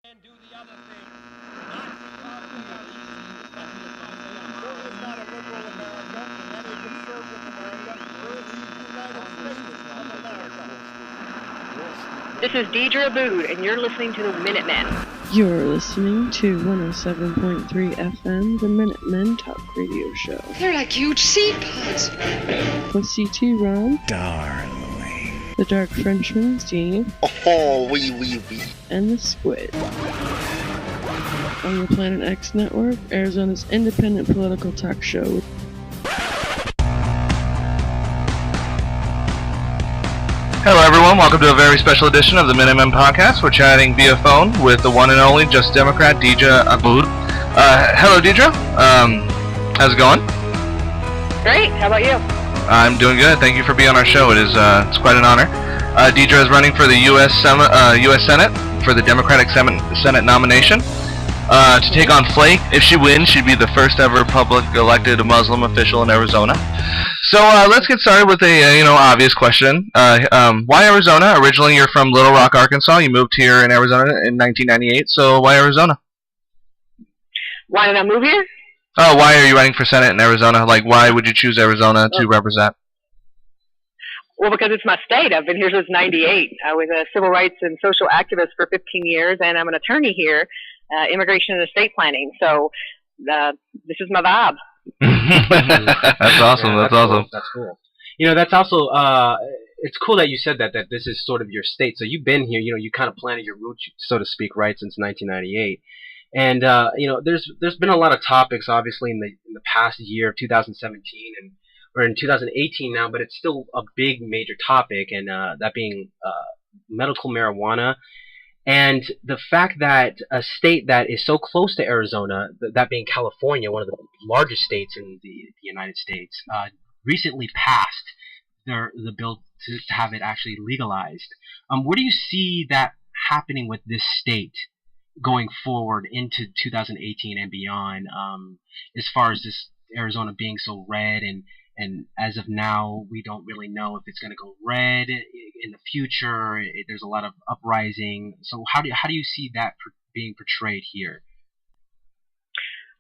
and do the other thing. Not there is not a liberal America and a conservative America. There is the United States of America. This is Deedra Abboud, and you're listening to the Minutemen. You're listening to 107.3 FM, the Minutemen Talk Radio Show. They're like huge seed pods. With CT Ron. Darling. The Dark Frenchman, Steve. Oh, oui. And the Squid. On the Planet X Network, Arizona's independent political talk show. Hello everyone, welcome to a very special edition of the Minutemen Podcast. We're chatting via phone with the one and only Just Democrat, Deedra Abboud. Hello Deedra, how's it going? Great, how about you? I'm doing good, thank you for being on our show, it's quite an honor. Deedra is running for the U.S. Senate, for the Democratic Senate nomination, to take on Flake. If she wins, she'd be the first ever public elected Muslim official in Arizona. So let's get started with a obvious question. Why Arizona? Originally, you're from Little Rock, Arkansas. You moved here in Arizona in 1998. So why Arizona? Why did I move here? Oh, why are you running for Senate in Arizona? Like, why would you choose Arizona to represent? Well, because it's my state. I've been here since '98. I was a civil rights and social activist for 15 years, and I'm an attorney here, immigration and estate planning. So this is my vibe. That's awesome. Yeah, that's awesome. Cool. That's cool. That's also it's cool that you said that this is sort of your state. So you've been here. You kind of planted your roots, so to speak, right, since 1998. And there's been a lot of topics, obviously, in the past year of 2017 and we're in 2018 now, but it's still a big major topic, and that being medical marijuana. And the fact that a state that is so close to Arizona, that being California, one of the largest states in the United States, recently passed the bill to have it actually legalized. Where do you see that happening with this state going forward into 2018 and beyond, as far as this Arizona being so red and as of now, we don't really know if it's going to go red in the future. There's a lot of uprising. So how do you see that being portrayed here?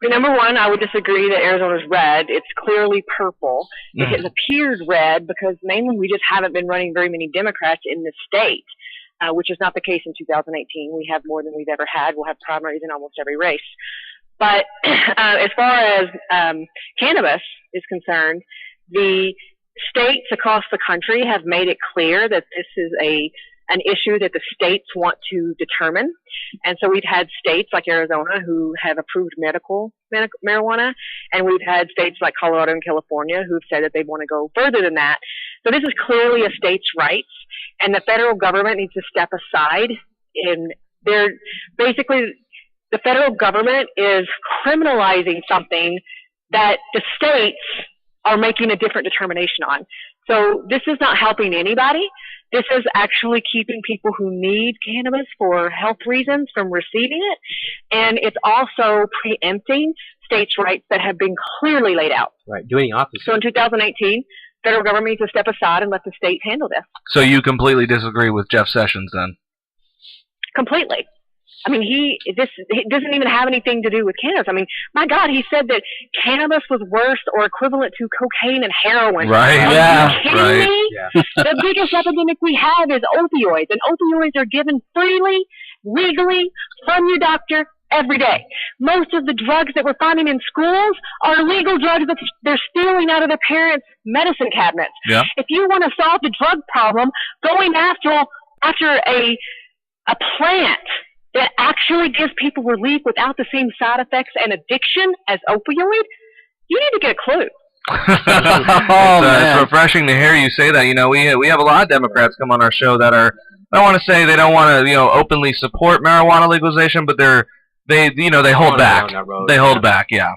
Number one, I would disagree that Arizona's red. It's clearly purple. It has appeared red because mainly we just haven't been running very many Democrats in the state, which is not the case in 2018. We have more than we've ever had. We'll have primaries in almost every race. But as far as cannabis is concerned, the states across the country have made it clear that this is an issue that the states want to determine. And so we've had states like Arizona who have approved medical marijuana, and we've had states like Colorado and California who've said that they want to go further than that. So this is clearly a state's rights, and the federal government needs to step aside. The federal government is criminalizing something that the states are making a different determination on. So this is not helping anybody. This is actually keeping people who need cannabis for health reasons from receiving it. And it's also preempting states' rights that have been clearly laid out. Right, doing the opposite. So in 2018, federal government needs to step aside and let the states handle this. So you completely disagree with Jeff Sessions then? Completely. I mean, it doesn't even have anything to do with cannabis. I mean, my God, he said that cannabis was worse or equivalent to cocaine and heroin. Right. Are you kidding me? Yeah. The biggest epidemic we have is opioids, and opioids are given freely, legally, from your doctor every day. Most of the drugs that we're finding in schools are illegal drugs that they're stealing out of their parents' medicine cabinets. Yeah. If you want to solve the drug problem, going after a plant that actually gives people relief without the same side effects and addiction as opioid, you need to get a clue. It's refreshing to hear you say that. We have a lot of Democrats come on our show that are, I don't want to say they don't want to, openly support marijuana legalization, but they hold back. They hold back, yeah.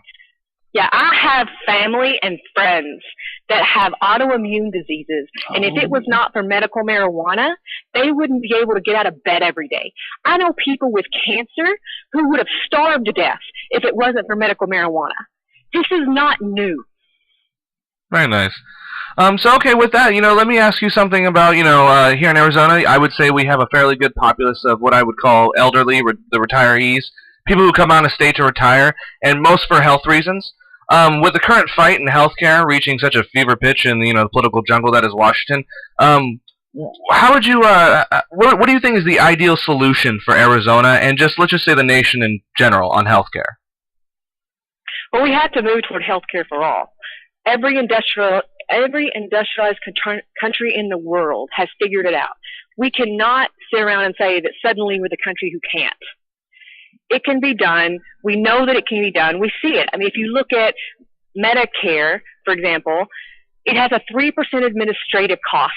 Yeah, I have family and friends that have autoimmune diseases, and if it was not for medical marijuana, they wouldn't be able to get out of bed every day. I know people with cancer who would have starved to death if it wasn't for medical marijuana. This is not new. Very nice. So okay, with that, let me ask you something about, here in Arizona, I would say we have a fairly good populace of what I would call elderly, the retirees, people who come out of state to retire, and most for health reasons. With the current fight in healthcare reaching such a fever pitch in the political jungle that is Washington, how would you what do you think is the ideal solution for Arizona and let's just say the nation in general on healthcare? Well, we have to move toward healthcare for all. Every industrialized country in the world has figured it out. We cannot sit around and say that suddenly we're the country who can't. It can be done. We know that it can be done. We see it. I mean, if you look at Medicare, for example, it has a 3% administrative cost.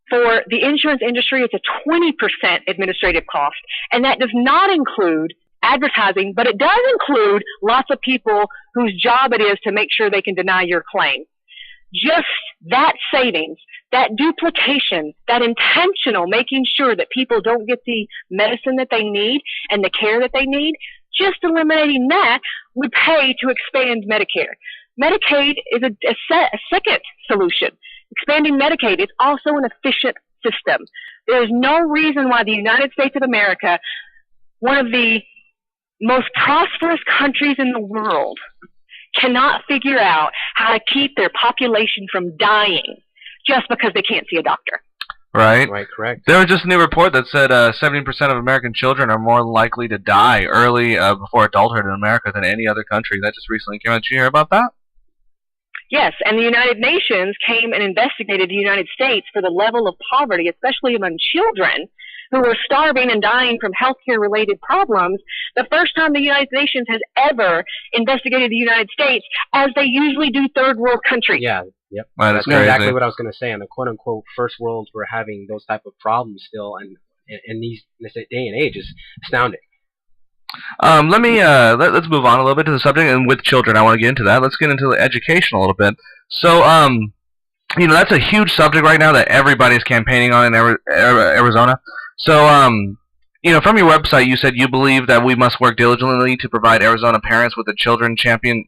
For the insurance industry, it's a 20% administrative cost, and that does not include advertising, but it does include lots of people whose job it is to make sure they can deny your claim. Just that savings, that duplication, that intentional making sure that people don't get the medicine that they need and the care that they need, just eliminating that would pay to expand Medicare. Medicaid is a second solution. Expanding Medicaid is also an efficient system. There is no reason why the United States of America, one of the most prosperous countries in the world, cannot figure out how to keep their population from dying just because they can't see a doctor. Right. Right, correct. There was just a new report that said 70% of American children are more likely to die early before adulthood in America than any other country. That just recently came out. Did you hear about that? Yes, and the United Nations came and investigated the United States for the level of poverty, especially among children who are starving and dying from healthcare-related problems, the first time the United Nations has ever investigated the United States, as they usually do third world countries. Yeah, yep. Wow, that's crazy. Exactly what I was going to say. In the quote-unquote first world, we're having those type of problems still, and in this day and age is astounding. Let's move on a little bit to the subject, and with children, I want to get into that. Let's get into the education a little bit. So, that's a huge subject right now that everybody's campaigning on in Arizona. So, from your website, you said you believe that we must work diligently to provide Arizona parents with the children champion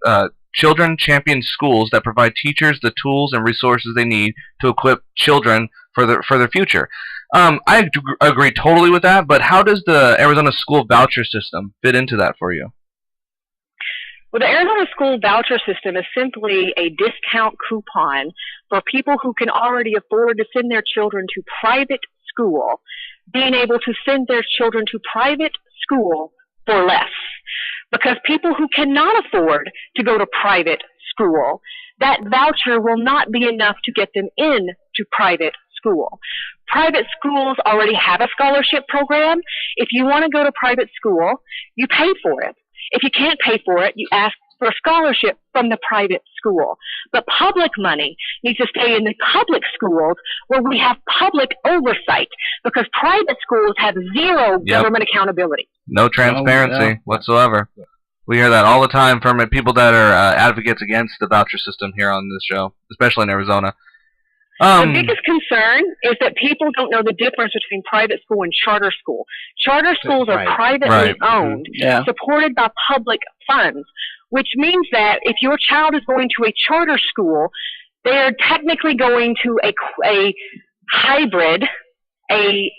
schools that provide teachers the tools and resources they need to equip children for their future. I agree totally with that, but how does the Arizona school voucher system fit into that for you? Well, the Arizona school voucher system is simply a discount coupon for people who can already afford to send their children to private school, being able to send their children to private school for less. Because people who cannot afford to go to private school, that voucher will not be enough to get them in to private school. Private schools already have a scholarship program. If you want to go to private school, you pay for it. If you can't pay for it, you ask for a scholarship from the private school. But public money needs to stay in the public schools where we have public oversight, because private schools have zero government accountability. No transparency whatsoever. We hear that all the time from people that are advocates against the voucher system here on this show, especially in Arizona. The biggest concern is that people don't know the difference between private school and charter school. Charter schools are privately owned, supported by public funds, which means that if your child is going to a charter school, they are technically going to a hybrid, a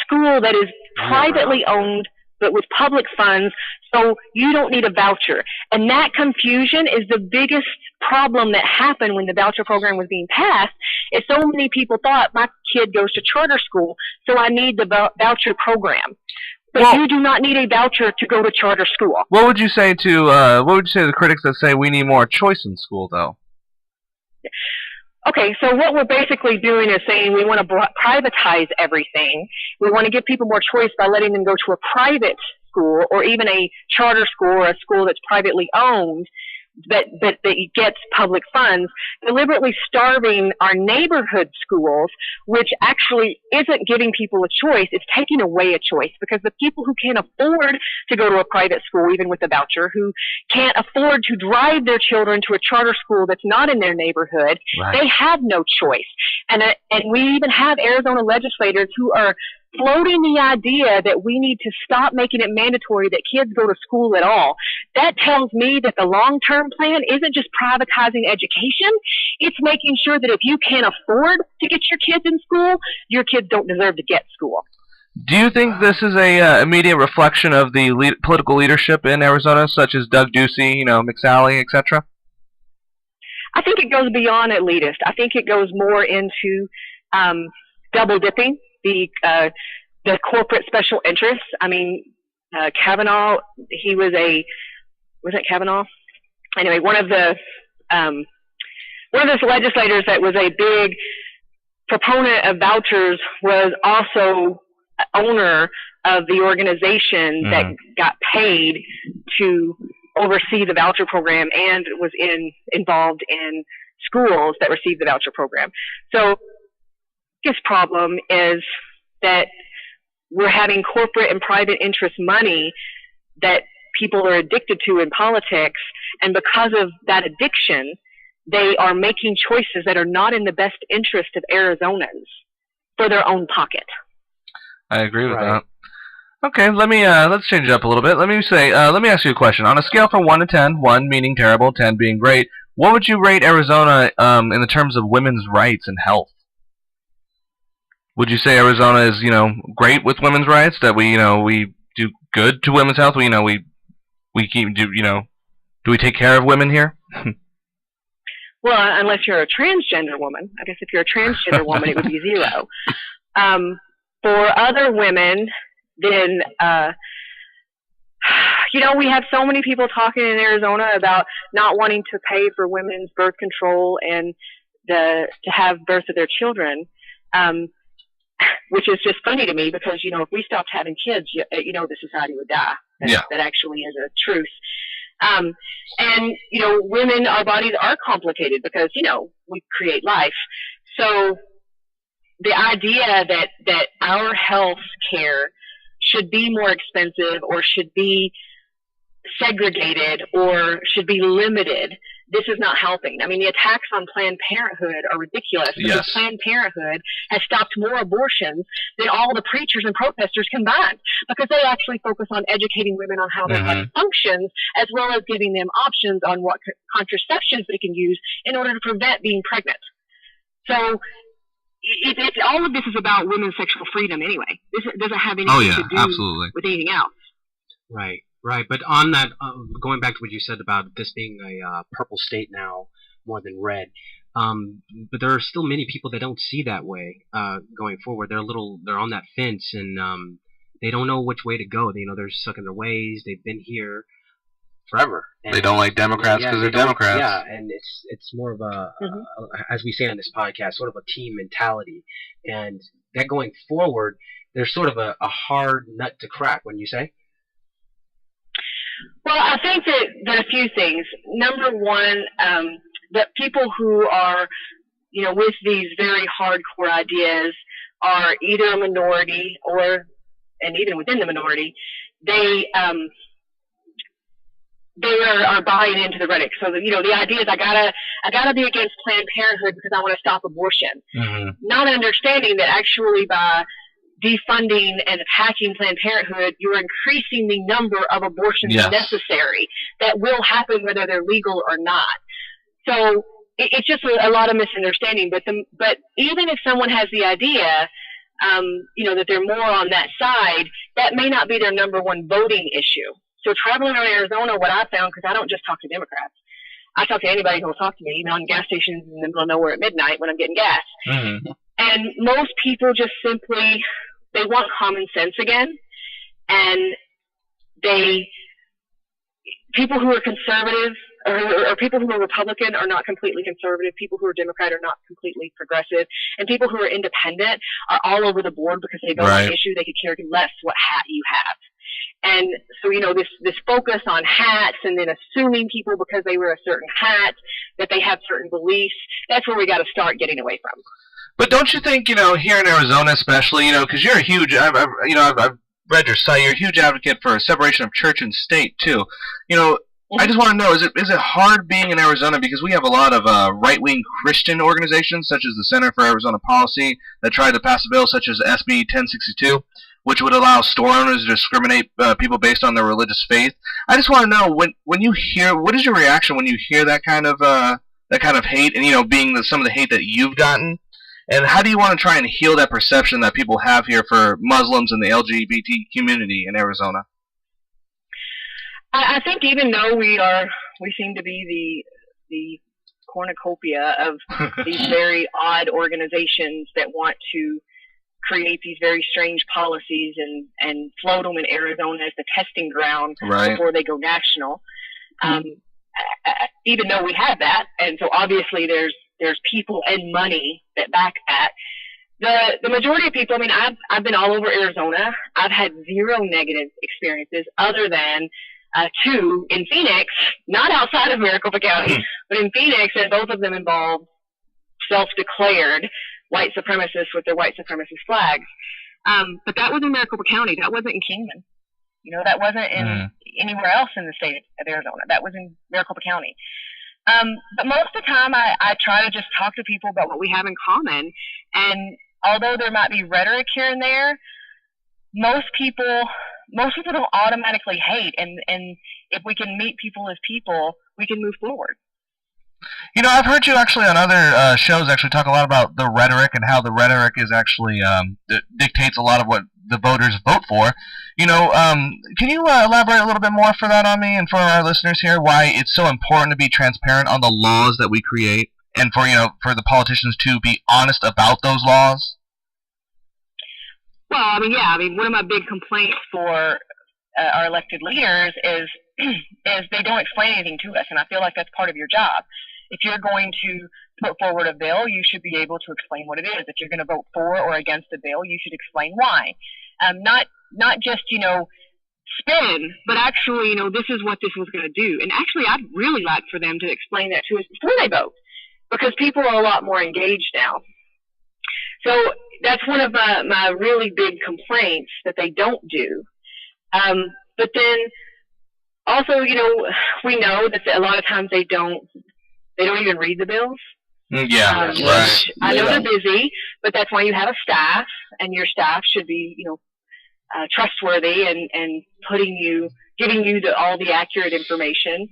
school that is privately owned but with public funds, so you don't need a voucher. And that confusion is the biggest problem that happened when the voucher program was being passed, is so many people thought, my kid goes to charter school, so I need the voucher program. But you do not need a voucher to go to charter school. What would you say to the critics that say we need more choice in school, though? Okay, so what we're basically doing is saying we want to privatize everything. We want to give people more choice by letting them go to a private school or even a charter school or a school that's privately owned that gets public funds, deliberately starving our neighborhood schools, which actually isn't giving people a choice. It's taking away a choice, because the people who can't afford to go to a private school, even with a voucher, who can't afford to drive their children to a charter school that's not in their neighborhood, they have no choice. And we even have Arizona legislators who are floating the idea that we need to stop making it mandatory that kids go to school at all. That tells me that the long-term plan isn't just privatizing education. It's making sure that if you can't afford to get your kids in school, your kids don't deserve to get school. Do you think this is a immediate reflection of the political leadership in Arizona, such as Doug Ducey, McSally, etc.? I think it goes beyond elitist. I think it goes more into double dipping, the corporate special interests. I mean, Kavanaugh, was it Kavanaugh? Anyway, one of those legislators that was a big proponent of vouchers was also owner of the organization that got paid to oversee the voucher program and was involved in schools that received the voucher program. So his problem is that we're having corporate and private interest money that people are addicted to in politics, and because of that addiction, they are making choices that are not in the best interest of Arizonans for their own pocket. I agree with that. Okay, let's change it up a little bit. Let me ask you a question. On a scale from 1 to 10, 1 meaning terrible, 10 being great, what would you rate Arizona in the terms of women's rights and health? Would you say Arizona is, great with women's rights? That we do good to women's health? Do we take care of women here? Well, unless you're a transgender woman. I guess if you're a transgender woman, it would be 0. For other women, then, we have so many people talking in Arizona about not wanting to pay for women's birth control and to have births of their children, which is just funny to me because, if we stopped having kids, the society would die. That actually is a truth. And, women, our bodies are complicated because, we create life. So the idea that our health care should be more expensive or should be segregated or should be limited, this is not helping. I mean, the attacks on Planned Parenthood are ridiculous because Planned Parenthood has stopped more abortions than all the preachers and protesters combined because they actually focus on educating women on how their body functions as well as giving them options on what contraceptions they can use in order to prevent being pregnant. So all of this is about women's sexual freedom anyway. This doesn't have anything to do with anything else. Right. But on that, going back to what you said about this being a purple state now more than red, but there are still many people that don't see that way going forward. They're on that fence, and they don't know which way to go. They're stuck in their ways. They've been here forever. And they don't like Democrats because they're Democrats. Yeah, and it's more of a, as we say on this podcast, sort of a team mentality. And that going forward, there's sort of a hard nut to crack, wouldn't you say? Well, I think that a few things. Number one, that people who are, with these very hardcore ideas are either a minority and even within the minority, they are buying into the rhetoric. So the idea is I gotta be against Planned Parenthood because I want to stop abortion. Not understanding that actually by defunding and attacking Planned Parenthood, you're increasing the number of abortions necessary that will happen whether they're legal or not. So it's just a lot of misunderstanding. But even if someone has the idea, that they're more on that side, that may not be their number one voting issue. So traveling around Arizona, what I found, because I don't just talk to Democrats, I talk to anybody who will talk to me, even on gas stations in the middle of nowhere at midnight when I'm getting gas. And most people just simply, they want common sense again. And people who are conservative or people who are Republican are not completely conservative. People who are Democrat are not completely progressive. And people who are independent are all over the board because they don't have an issue. They could care less what hat you have. And so, this focus on hats and then assuming people because they wear a certain hat that they have certain beliefs, that's where we got to start getting away from. But don't you think, here in Arizona especially, because you're a huge, I've read your site, you're a huge advocate for separation of church and state, too. I just want to know, is it hard being in Arizona, because we have a lot of right-wing Christian organizations, such as the Center for Arizona Policy, that tried to pass a bill such as SB 1062, which would allow store owners to discriminate people based on their religious faith. I just want to know, when you hear, what is your reaction when you hear that kind of hate, and being some of the hate that you've gotten, and how do you want to try and heal that perception that people have here for Muslims and the LGBT community in Arizona? I think even though we seem to be the cornucopia of these very odd organizations that want to create these very strange policies and float them in Arizona as the testing ground before they go national. Even though we have that, and so obviously there's people and money that back that. The majority of people, I mean, I've been all over Arizona. I've had zero negative experiences other than 2 in Phoenix, not outside of Maricopa County, but in Phoenix, and both of them involved self-declared white supremacists with their white supremacist flags. But that was in Maricopa County. That wasn't in Kingman. That wasn't in anywhere else in the state of Arizona. That was in Maricopa County. But most of the time, I try to just talk to people about what we have in common. And although there might be rhetoric here and there, most people don't automatically hate, and if we can meet people as people, we can move forward. I've heard you actually on other shows actually talk a lot about the rhetoric and how the rhetoric is actually dictates a lot of what the voters vote for. Can you elaborate a little bit more for that on me and for our listeners here, why it's so important to be transparent on the laws that we create, and for the politicians to be honest about those laws? Well, one of my big complaints for our elected leaders is they don't explain anything to us, and I feel like that's part of your job. If you're going to put forward a bill, you should be able to explain what it is. If you're going to vote for or against a bill, you should explain why. Not just, spin, but actually, this is what this was going to do. And actually, I'd really like for them to explain that to us before they vote, because people are a lot more engaged now. So that's one of my really big complaints that they don't do. But then also, we know that a lot of times they don't even read the bills. Yeah, right. I know they're busy, but that's why you have a staff, and your staff should be, trustworthy and giving you all the accurate information.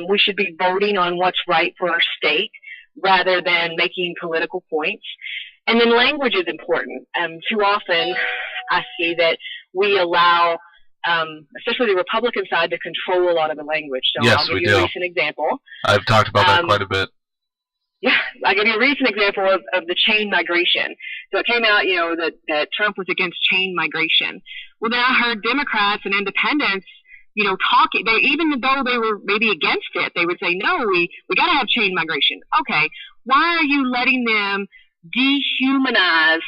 We should be voting on what's right for our state rather than making political points. And then language is important. Too often I see that we allow, especially the Republican side, to control a lot of the language. So yes, I'll give you a recent example. I've talked about that quite a bit. Yeah, I'll give you a recent example of the chain migration. So it came out, that Trump was against chain migration. Well, then I heard Democrats and independents, talking. Even though they were maybe against it, they would say, no, we got to have chain migration. Okay, why are you letting them dehumanize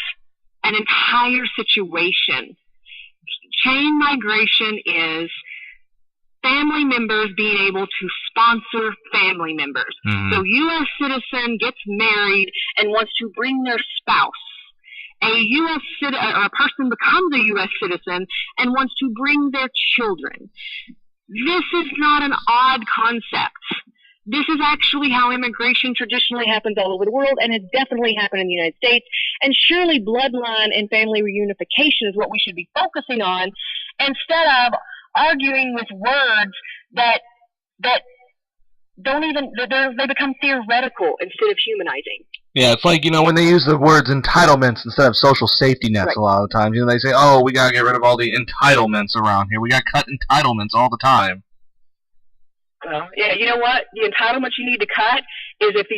an entire situation? Chain migration is family members being able to sponsor family members. Mm-hmm. So U.S. citizen gets married and wants to bring their spouse. A U.S. citizen, or a person becomes a U.S. citizen and wants to bring their children. This is not an odd concept. This is actually how immigration traditionally happens all over the world, and it definitely happened in the United States. And surely bloodline and family reunification is what we should be focusing on, instead of arguing with words that don't even, they become theoretical instead of humanizing. Yeah, it's like, when they use the words entitlements instead of social safety nets. Right. A lot of the times. They say, oh, we got to get rid of all the entitlements around here. We got to cut entitlements all the time. Well, yeah, you know what? The entitlement you need to cut is if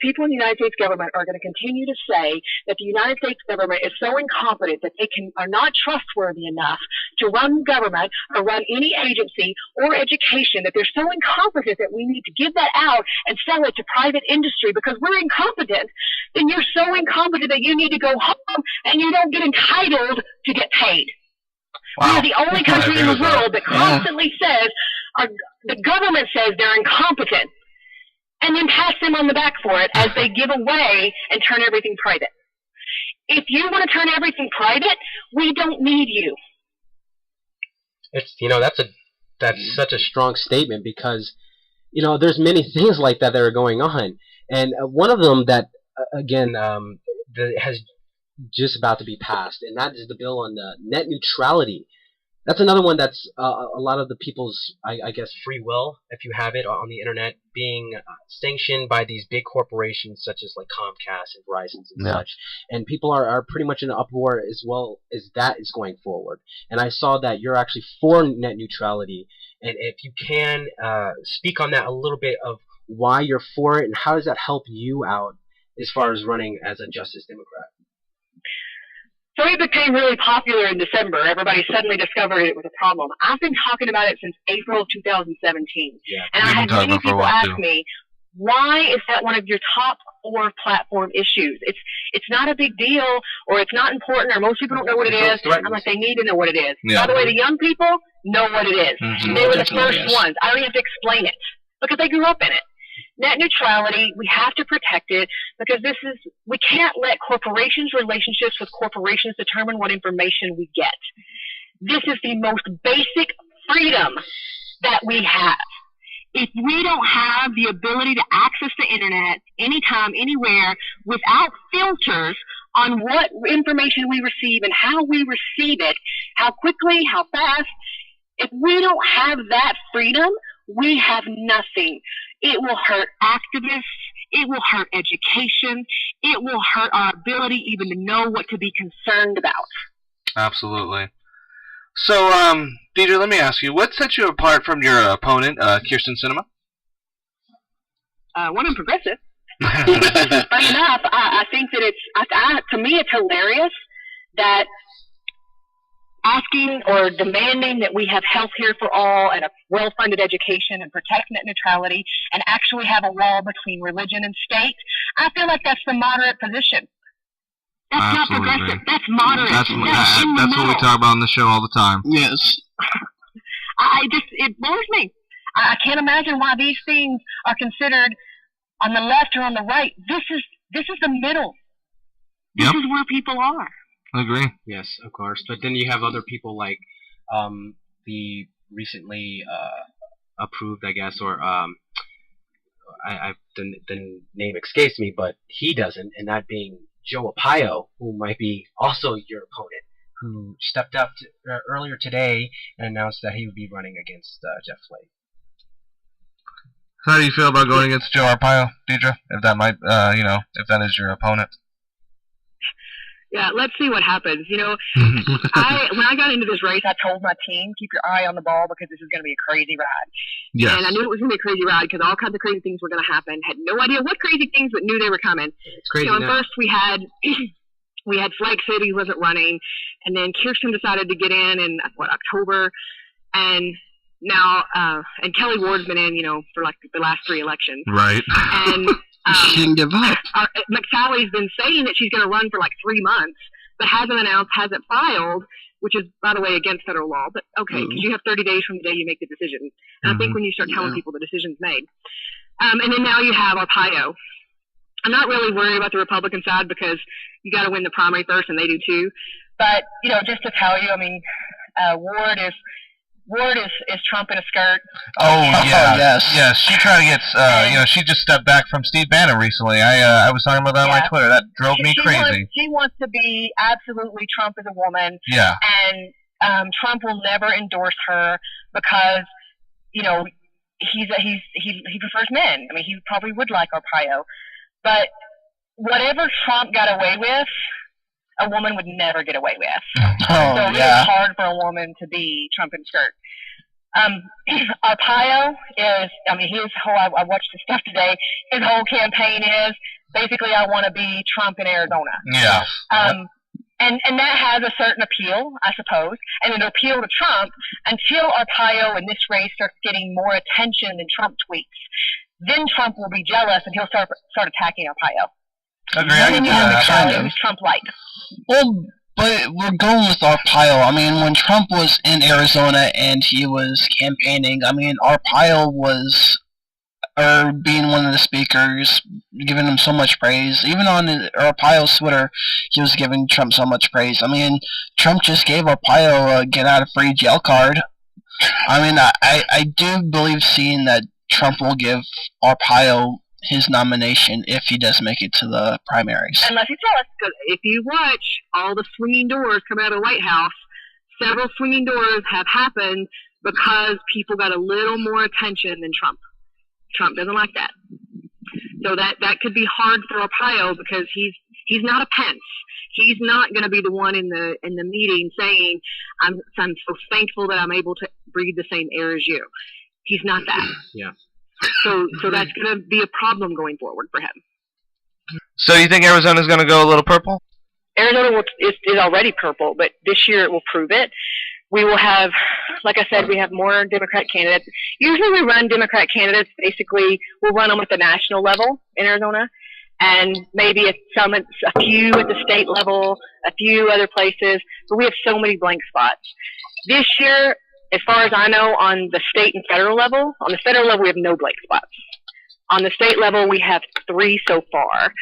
people in the United States government are going to continue to say that the United States government is so incompetent that they are not trustworthy enough to run government or run any agency or education, that they're so incompetent that we need to give that out and sell it to private industry because we're incompetent, then you're so incompetent that you need to go home and you don't get entitled to get paid. Wow. We're the only country in the world that constantly says, the government says they're incompetent, and then pass them on the back for it as they give away and turn everything private. If you want to turn everything private, we don't need you. It's that's such a strong statement because, there's many things like that are going on. And one of them that, again, that has just about to be passed, and that is the bill on net neutrality. That's another one that's a lot of the people's, I guess, free will, if you have it on the internet, being sanctioned by these big corporations such as like Comcast and Verizon and such. And people are pretty much in an uproar as well as that is going forward. And I saw that you're actually for net neutrality. And if you can speak on that a little bit of why you're for it and how does that help you out as far as running as a Justice Democrat? So it became really popular in December. Everybody suddenly discovered it was a problem. I've been talking about it since April of 2017. Yeah, and I had many people ask me, why is that one of your top 4 platform issues? It's not a big deal, or it's not important, or most people don't know what it is. I'm like, they need to know what it is. Yeah. By the way, the young people know what it is. Mm-hmm. They were the first ones. I don't even have to explain it because they grew up in it. Net neutrality, we have to protect it because we can't let corporations' relationships with corporations determine what information we get. This is the most basic freedom that we have. If we don't have the ability to access the internet anytime, anywhere, without filters on what information we receive and how we receive it, how quickly, how fast, if we don't have that freedom, we have nothing. It will hurt activists. It will hurt education. It will hurt our ability even to know what to be concerned about. Absolutely. So, Deedra, let me ask you, what sets you apart from your opponent, Kyrsten Sinema? One, I'm progressive. Funny enough, I think that to me, it's hilarious that asking or demanding that we have health care for all and a well-funded education and protect net neutrality and actually have a wall between religion and state, I feel like that's the moderate position. That's Absolutely. Not progressive. That's moderate. That's what we talk about on the show all the time. Yes. It bores me. I can't imagine why these things are considered on the left or on the right. This is the middle. This is where people are. I agree. Yes, of course. But then you have other people like the recently approved, I guess, or the name escapes me, but he doesn't, and that being Joe Arpaio, who might be also your opponent, who stepped up earlier today and announced that he would be running against Jeff Flake. How do you feel about going against Joe Arpaio, Deedra? If that might, if that is your opponent. Yeah, let's see what happens. When I got into this race, I told my team, keep your eye on the ball because this is going to be a crazy ride. Yes. And I knew it was going to be a crazy ride because all kinds of crazy things were going to happen. Had no idea what crazy things, but knew they were coming. It's crazy. First we had Flake said he wasn't running, and then Kyrsten decided to get in October, and now and Kelly Ward's been in, for like the last 3 elections. Right. And she didn't give up. McSally's been saying that she's going to run for like 3 months, but hasn't announced, hasn't filed, which is, by the way, against federal law. But okay, because you have 30 days from the day you make the decision. And I think when you start telling people the decision's made. And then now you have Arpaio. I'm not really worried about the Republican side because you got to win the primary first, and they do too. But, just to tell you, Ward is Trump in a skirt. Oh, yeah. Yes. Yes, she tried to get, she just stepped back from Steve Bannon recently. I was talking about that on my Twitter. That drove me crazy. She wants to be absolutely Trump as a woman. Yeah. And Trump will never endorse her because, he prefers men. He probably would like Arpaio. But whatever Trump got away with, a woman would never get away with. It's hard for a woman to be Trump in skirt. Arpaio is, his whole, I watched the stuff today, his whole campaign is, basically, I want to be Trump in Arizona. Yeah. And that has a certain appeal, I suppose, and it'll appeal to Trump until Arpaio in this race starts getting more attention than Trump tweets. Then Trump will be jealous and he'll start attacking Arpaio. Agree. Trump-like. Well, but we're going with Arpaio. When Trump was in Arizona and he was campaigning, Arpaio was being one of the speakers, giving him so much praise. Even on Arpaio's Twitter, he was giving Trump so much praise. Trump just gave Arpaio a get-out-of-free-jail card. I mean, I do believe seeing that Trump will give Arpaio his nomination if he does make it to the primaries. Unless you tell us, because if you watch all the swinging doors come out of the White House, several swinging doors have happened because people got a little more attention than Trump. Trump doesn't like that. So that could be hard for Arpaio because he's not a Pence. He's not going to be the one in the meeting saying, I'm so thankful that I'm able to breathe the same air as you. He's not that. Yeah. So that's going to be a problem going forward for him. So you think Arizona's going to go a little purple? Arizona is already purple, but this year it will prove it. We will have, like I said, we have more Democrat candidates. Usually we run Democrat candidates, basically, we'll run them at the national level in Arizona, and maybe a few at the state level, a few other places, but we have so many blank spots. This year, as far as I know, on the state and federal level, we have no blank spots. On the state level, we have 3 so far.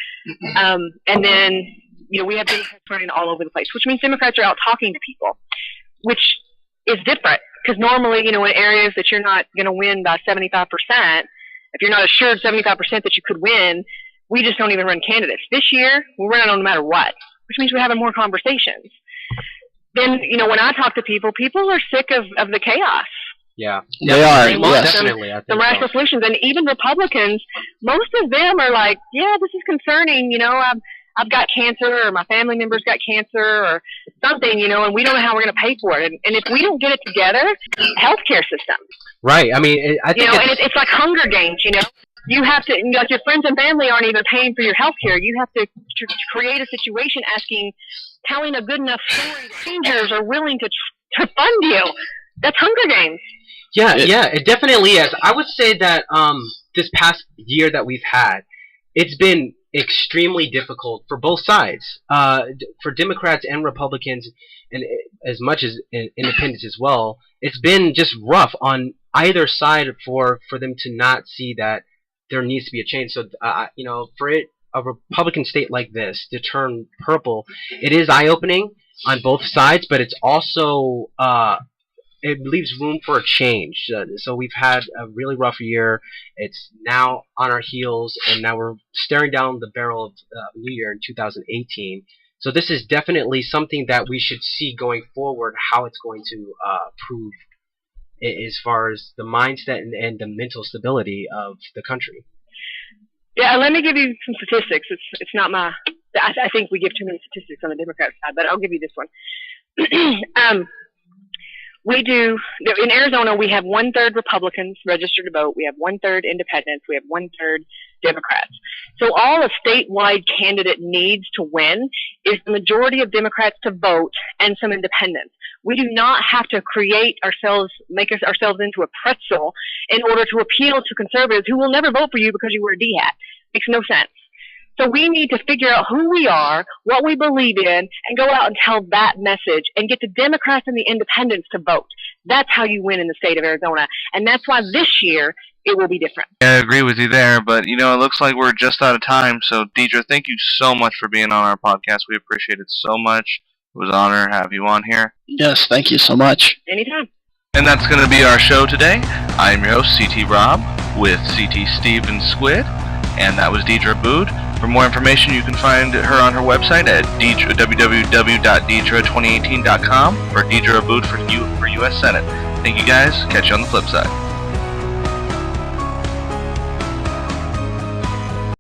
And then, we have Democrats running all over the place, which means Democrats are out talking to people, which is different. Because normally, in areas that you're not going to win by 75%, if you're not assured 75% that you could win, we just don't even run candidates. This year, we're running on no matter what, which means we're having more conversations. Then, when I talk to people are sick of the chaos. Yeah. They are, yes. Definitely. I think some rational solutions. And even Republicans, most of them are like, yeah, this is concerning. I've got cancer, or my family member's got cancer, or something, and we don't know how we're going to pay for it. And if we don't get it together, healthcare system. Right. I mean, I think and it's like Hunger Games, You have to, like, your friends and family aren't even paying for your health care. You have to create a situation telling a good enough story that strangers are willing to fund you. That's Hunger Games. Yeah, it definitely is. I would say that this past year that we've had, it's been extremely difficult for both sides, for Democrats and Republicans, and as much as independents as well. It's been just rough on either side for them to not see that there needs to be a change. So, for a Republican state like this to turn purple, it is eye-opening on both sides, but it's also it leaves room for a change. So we've had a really rough year. It's now on our heels, and now we're staring down the barrel of New Year in 2018. So this is definitely something that we should see going forward, how it's going to prove as far as the mindset and the mental stability of the country. Yeah, let me give you some statistics. It's not my. I think we give too many statistics on the Democrat side, but I'll give you this one. We do in Arizona. We have 1/3 Republicans registered to vote. We have 1/3 Independents. We have 1/3 Democrats. So all a statewide candidate needs to win is the majority of Democrats to vote and some Independents. We do not have to make ourselves into a pretzel in order to appeal to conservatives who will never vote for you because you wear a D hat. Makes no sense. So we need to figure out who we are, what we believe in, and go out and tell that message and get the Democrats and the Independents to vote. That's how you win in the state of Arizona. And that's why this year it will be different. Yeah, I agree with you there, but it looks like we're just out of time. So Deedra, thank you so much for being on our podcast. We appreciate it so much. It was an honor to have you on here. Yes, thank you so much. Anytime. And that's going to be our show today. I'm your host, CT Rob, with CT Steve and Squid, and that was Deedra Abboud. For more information, you can find her on her website at www.deedra2018.com for Deedra Abboud for U.S. Senate. Thank you guys. Catch you on the flip side.